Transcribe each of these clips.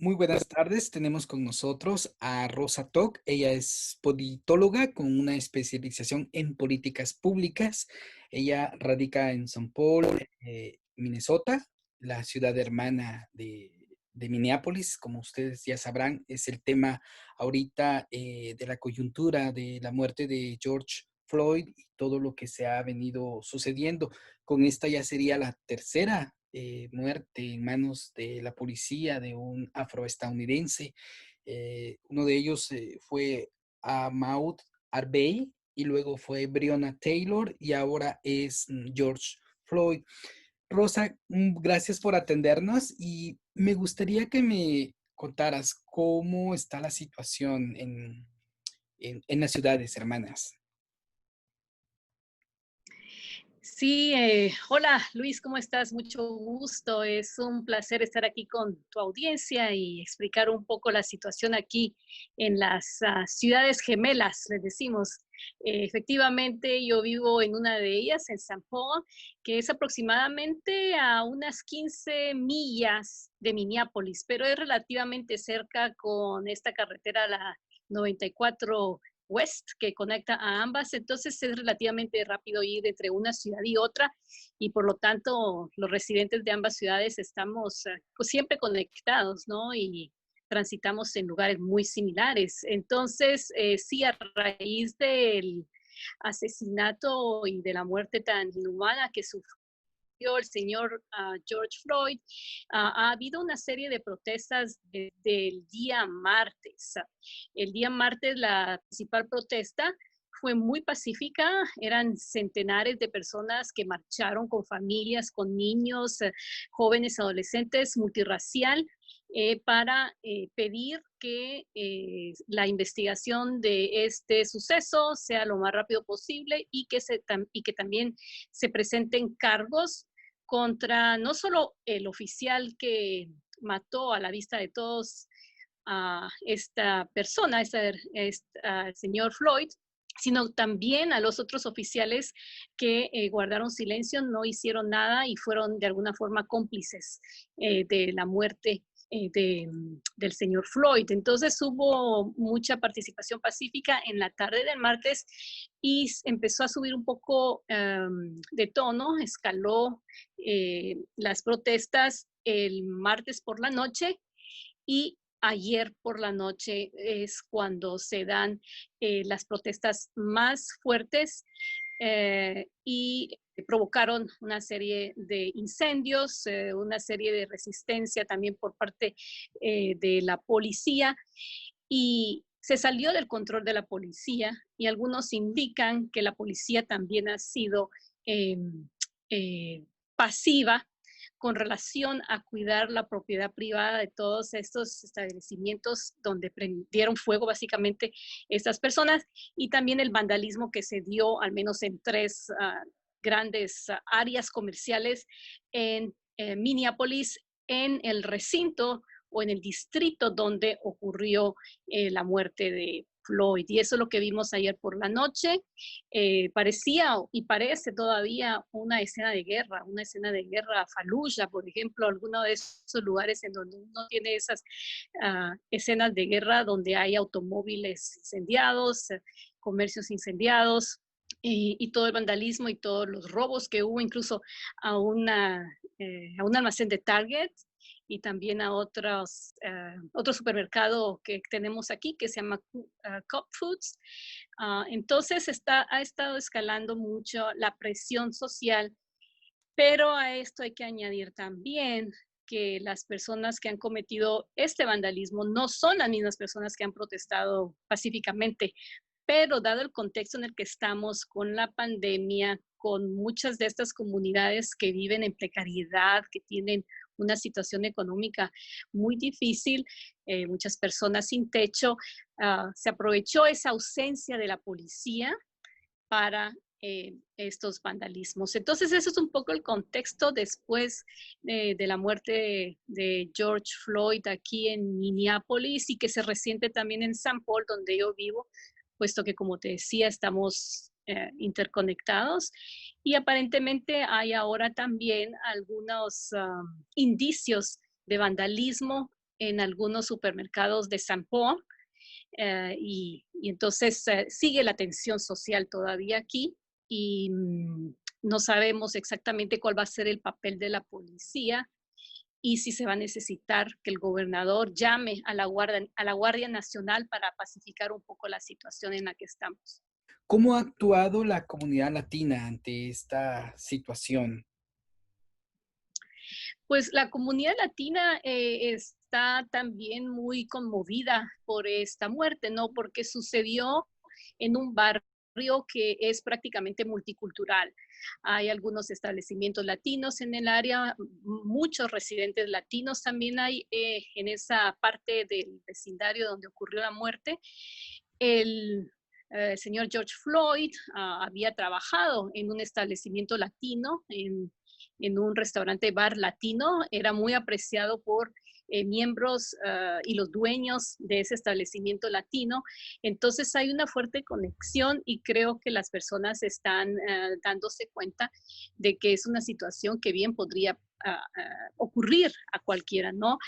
Muy buenas tardes. Tenemos con nosotros a Rosa Toc. Ella es politóloga con una especialización en políticas públicas. Ella radica en St. Paul, Minnesota, la ciudad hermana de Minneapolis. Como ustedes ya sabrán, es el tema ahorita de la coyuntura de la muerte de George Floyd y todo lo que se ha venido sucediendo. Con esta ya sería la tercera muerte en manos de la policía de un afroestadounidense. Uno de ellos fue Ahmaud Arbery y luego fue Breonna Taylor y ahora es George Floyd. Rosa, gracias por atendernos y me gustaría que me contaras cómo está la situación en las ciudades hermanas. Sí, hola Luis, ¿cómo estás? Mucho gusto. Es un placer estar aquí con tu audiencia y explicar un poco la situación aquí en las ciudades gemelas, les decimos. Efectivamente, yo vivo en una de ellas, en San Paul, que es aproximadamente a unas 15 millas de Minneapolis, pero es relativamente cerca con esta carretera, la 94 West, que conecta a ambas, entonces es relativamente rápido ir entre una ciudad y otra y por lo tanto los residentes de ambas ciudades estamos pues siempre conectados, ¿no? Y transitamos en lugares muy similares. Entonces, sí, a raíz del asesinato y de la muerte tan inhumana que sufrió el señor George Floyd, ha habido una serie de protestas desde el día martes. El día martes la principal protesta fue muy pacífica, eran centenares de personas que marcharon con familias, con niños, jóvenes, adolescentes, multirracial, para pedir que la investigación de este suceso sea lo más rápido posible y que también se presenten cargos contra no solo el oficial que mató a la vista de todos a esta persona, el señor Floyd, sino también a los otros oficiales que guardaron silencio, no hicieron nada y fueron de alguna forma cómplices de la muerte del señor Floyd. Entonces hubo mucha participación pacífica en la tarde del martes y empezó a subir un poco de tono, escaló las protestas el martes por la noche y ayer por la noche es cuando se dan las protestas más fuertes y provocaron una serie de incendios, una serie de resistencia también por parte de la policía y se salió del control de la policía y algunos indican que la policía también ha sido eh, eh, pasiva con relación a cuidar la propiedad privada de todos estos establecimientos donde prendieron fuego básicamente estas personas y también el vandalismo que se dio al menos en tres grandes áreas comerciales en Minneapolis, en el recinto o en el distrito donde ocurrió la muerte de Floyd. Y eso es lo que vimos ayer por la noche. Parecía y parece todavía una escena de guerra, Fallujah, por ejemplo, alguno de esos lugares en donde uno tiene esas escenas de guerra donde hay automóviles incendiados, comercios incendiados, y todo el vandalismo y todos los robos que hubo incluso a un almacén de Target y también a otro supermercado que tenemos aquí que se llama Cup Foods. Entonces ha estado escalando mucho la presión social, pero a esto hay que añadir también que las personas que han cometido este vandalismo no son las mismas personas que han protestado pacíficamente, pero dado el contexto en el que estamos con la pandemia, con muchas de estas comunidades que viven en precariedad, que tienen una situación económica muy difícil, muchas personas sin techo, se aprovechó esa ausencia de la policía para estos vandalismos. Entonces, eso es un poco el contexto después de la muerte de George Floyd aquí en Minneapolis y que se resiente también en San Paul, donde yo vivo, puesto que, como te decía, estamos interconectados y aparentemente hay ahora también algunos indicios de vandalismo en algunos supermercados de San Paul. Y entonces sigue la tensión social todavía aquí y no sabemos exactamente cuál va a ser el papel de la policía y si se va a necesitar que el gobernador llame a la Guardia Nacional para pacificar un poco la situación en la que estamos. ¿Cómo ha actuado la comunidad latina ante esta situación? Pues la comunidad latina está también muy conmovida por esta muerte, ¿no? Porque sucedió en un barrio que es prácticamente multicultural. Hay algunos establecimientos latinos en el área, muchos residentes latinos también hay en esa parte del vecindario donde ocurrió la muerte. El señor George Floyd había trabajado en un establecimiento latino, en un restaurante bar latino, era muy apreciado por miembros y los dueños de ese establecimiento latino. Entonces hay una fuerte conexión y creo que las personas están dándose cuenta de que es una situación que bien podría ocurrir a cualquiera, ¿no?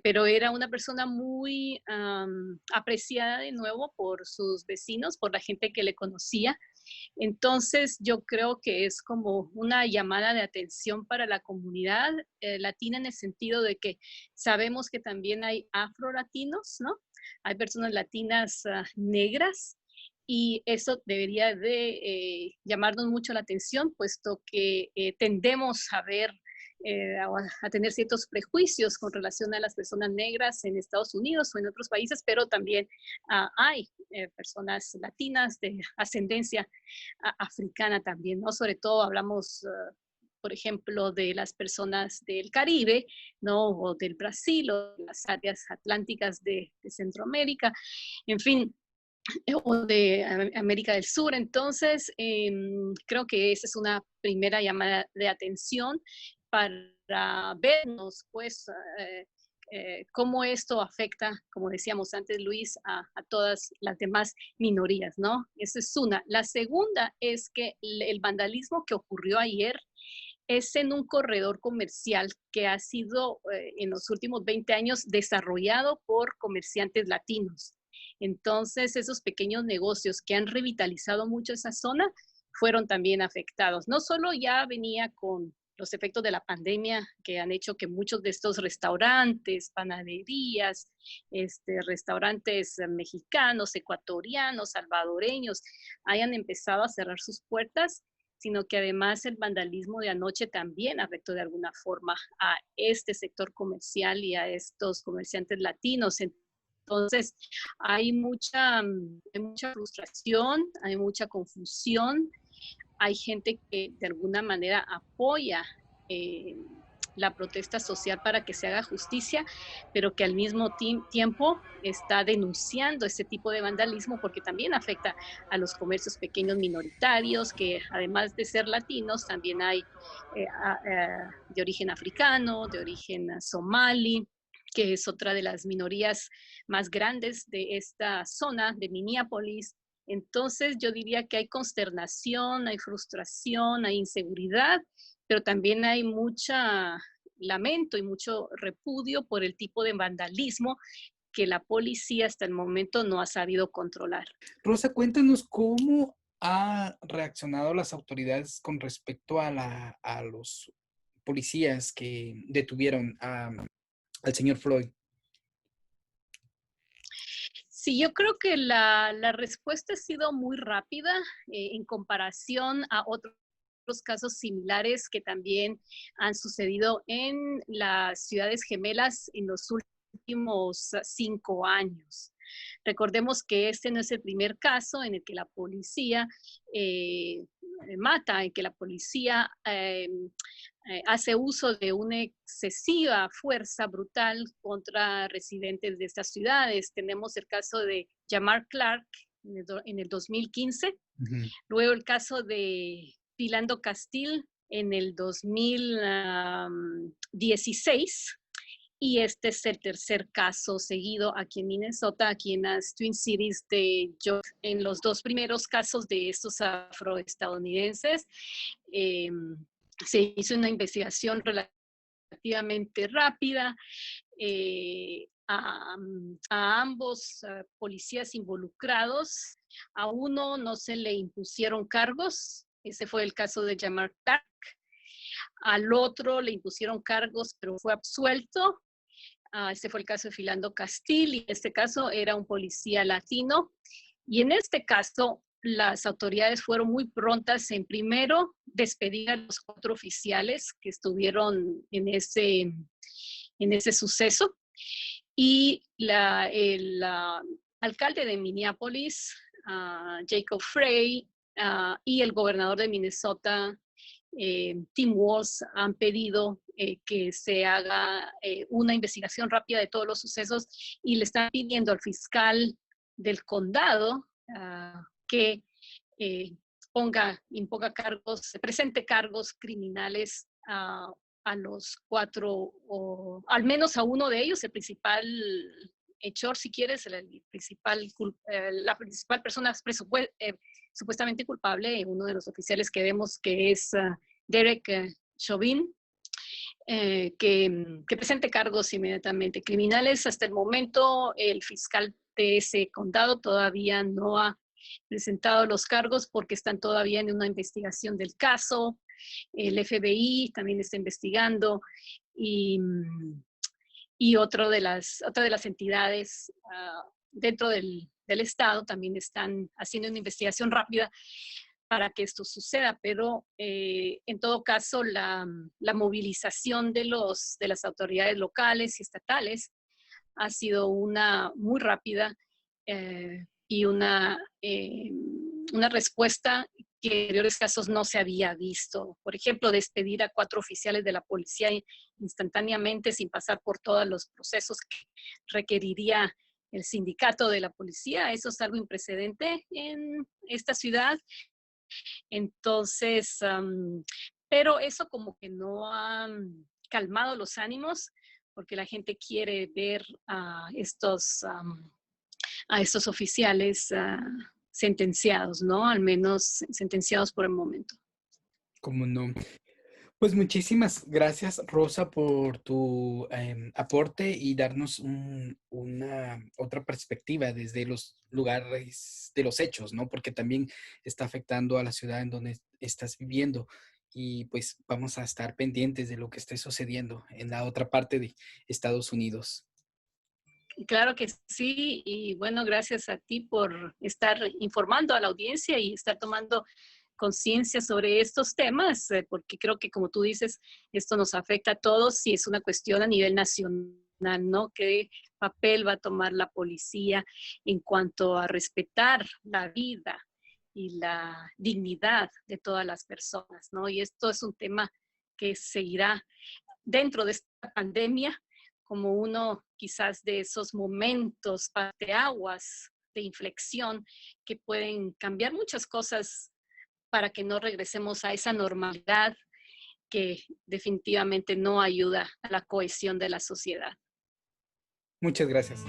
Pero era una persona muy apreciada de nuevo por sus vecinos, por la gente que le conocía. Entonces, yo creo que es como una llamada de atención para la comunidad latina en el sentido de que sabemos que también hay afrolatinos, ¿no? Hay personas latinas negras y eso debería de llamarnos mucho la atención, puesto que tendemos a ver a tener ciertos prejuicios con relación a las personas negras en Estados Unidos o en otros países, pero también hay personas latinas de ascendencia africana también, ¿no? Sobre todo hablamos, por ejemplo, de las personas del Caribe, ¿no? O del Brasil, o de las áreas atlánticas de Centroamérica, en fin, o de América del Sur. Entonces, creo que esa es una primera llamada de atención para vernos, pues, cómo esto afecta, como decíamos antes, Luis, a todas las demás minorías, ¿no? Esa es una. La segunda es que el vandalismo que ocurrió ayer es en un corredor comercial que ha sido en los últimos 20 años desarrollado por comerciantes latinos. Entonces, esos pequeños negocios que han revitalizado mucho esa zona fueron también afectados. No solo ya venía con los efectos de la pandemia que han hecho que muchos de estos restaurantes, panaderías, restaurantes mexicanos, ecuatorianos, salvadoreños, hayan empezado a cerrar sus puertas, sino que además el vandalismo de anoche también afectó de alguna forma a este sector comercial y a estos comerciantes latinos. Entonces, hay mucha frustración, hay mucha confusión, hay gente que de alguna manera apoya eh, la protesta social para que se haga justicia, pero que al mismo tiempo está denunciando este tipo de vandalismo porque también afecta a los comercios pequeños minoritarios, que además de ser latinos, también hay de origen africano, de origen somali, que es otra de las minorías más grandes de esta zona de Minneapolis. Entonces yo diría que hay consternación, hay frustración, hay inseguridad, pero también hay mucha lamento y mucho repudio por el tipo de vandalismo que la policía hasta el momento no ha sabido controlar. Rosa, cuéntanos cómo ha reaccionado las autoridades con respecto a los policías que detuvieron al señor Floyd. Sí, yo creo que la respuesta ha sido muy rápida en comparación a otros casos similares que también han sucedido en las ciudades gemelas en los últimos 5 años. Recordemos que este no es el primer caso en el que la policía mata, en que la policía hace uso de una excesiva fuerza brutal contra residentes de estas ciudades. Tenemos el caso de Jamar Clark en el 2015, Uh-huh. luego el caso de Philando Castile en el 2016, y este es el tercer caso seguido aquí en Minnesota, aquí en las Twin Cities de Georgia. En los dos primeros casos de estos afroestadounidenses, se hizo una investigación relativamente rápida. a ambos policías involucrados. A uno no se le impusieron cargos, ese fue el caso de Jamar Tak. Al otro le impusieron cargos, pero fue absuelto. Este fue el caso de Philando Castile, y en este caso era un policía latino. Y en este caso, las autoridades fueron muy prontas en primero despedir a los 4 oficiales que estuvieron en ese suceso. Y el alcalde de Minneapolis, Jacob Frey, y el gobernador de Minnesota, Tim Walz, han pedido que se haga una investigación rápida de todos los sucesos y le están pidiendo al fiscal del condado que imponga cargos, presente cargos criminales a los 4, o al menos a uno de ellos, el principal hechor, si quieres, la principal persona supuestamente culpable, uno de los oficiales que vemos que es Derek Chauvin, que presente cargos inmediatamente criminales. Hasta el momento, el fiscal de ese condado todavía no ha presentado los cargos porque están todavía en una investigación del caso. El FBI también está investigando y otra de las entidades dentro del estado también están haciendo una investigación rápida para que esto suceda, pero en todo caso la movilización de las autoridades locales y estatales ha sido una muy rápida y una respuesta que en anteriores casos no se había visto. Por ejemplo, despedir a 4 oficiales de la policía instantáneamente sin pasar por todos los procesos que requeriría el sindicato de la policía. Eso es algo imprecedente en esta ciudad. Entonces, pero eso como que no ha calmado los ánimos, porque la gente quiere ver a estos oficiales sentenciados, ¿no? Al menos sentenciados por el momento. ¿Cómo no? Pues muchísimas gracias, Rosa, por tu aporte y darnos una otra perspectiva desde los lugares de los hechos, ¿no? Porque también está afectando a la ciudad en donde estás viviendo. Y pues vamos a estar pendientes de lo que esté sucediendo en la otra parte de Estados Unidos. Claro que sí, y bueno, gracias a ti por estar informando a la audiencia y estar tomando conciencia sobre estos temas, porque creo que como tú dices, esto nos afecta a todos y es una cuestión a nivel nacional, ¿no? ¿Qué papel va a tomar la policía en cuanto a respetar la vida y la dignidad de todas las personas, ¿no? Y esto es un tema que seguirá dentro de esta pandemia como uno quizás de esos momentos parteaguas de inflexión que pueden cambiar muchas cosas para que no regresemos a esa normalidad que definitivamente no ayuda a la cohesión de la sociedad. Muchas gracias.